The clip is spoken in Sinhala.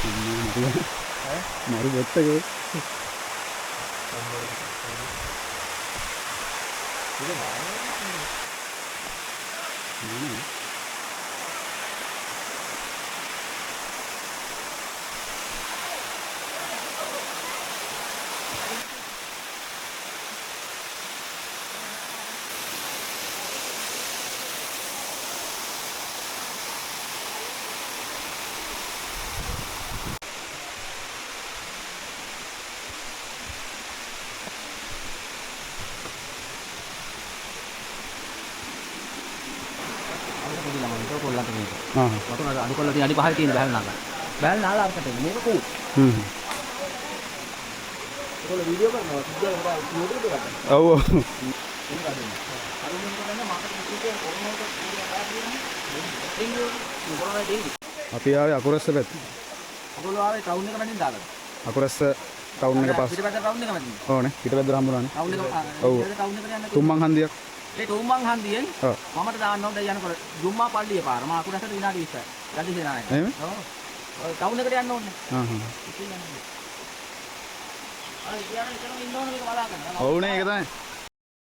මරු බොත්තකෝ Waktu ada kalau dia di bahal tin bahal nala apa tuh? Ini aku. Kalau video kan mau video kan video itu kan. ඔව් Ini kan. Kalau ini kan market itu kan orang itu tinggi. Kalau ada tinggi. අපි ආවේ අකුරස්ස පැත්ත Kalau ada tahun ini kan ini dah. Akuressa town එක පස්සේ Kita baca tahun ini kan ini. ඕනේ පිටපැද්දට හම්බුනානේ Tahun ini kan. ඔව් Tahun ini kan. තුම්මන් හන්දියක් ඒ තුම්මන් හන්දියෙන් ඔව් මමට දාන්න ඕනේ යනකොට ජුම්මා පල්ලිය පාර මම අකුරසට විනාඩි 20යි. ගඩි සේනායි. එහෙම ඔව්. ඔය ටවුන් එකට යන්න ඕනේ. හා අර ඉතින් ඉන්න ඕනේ මේක බලාගන්න. ඔව්නේ ඒක තමයි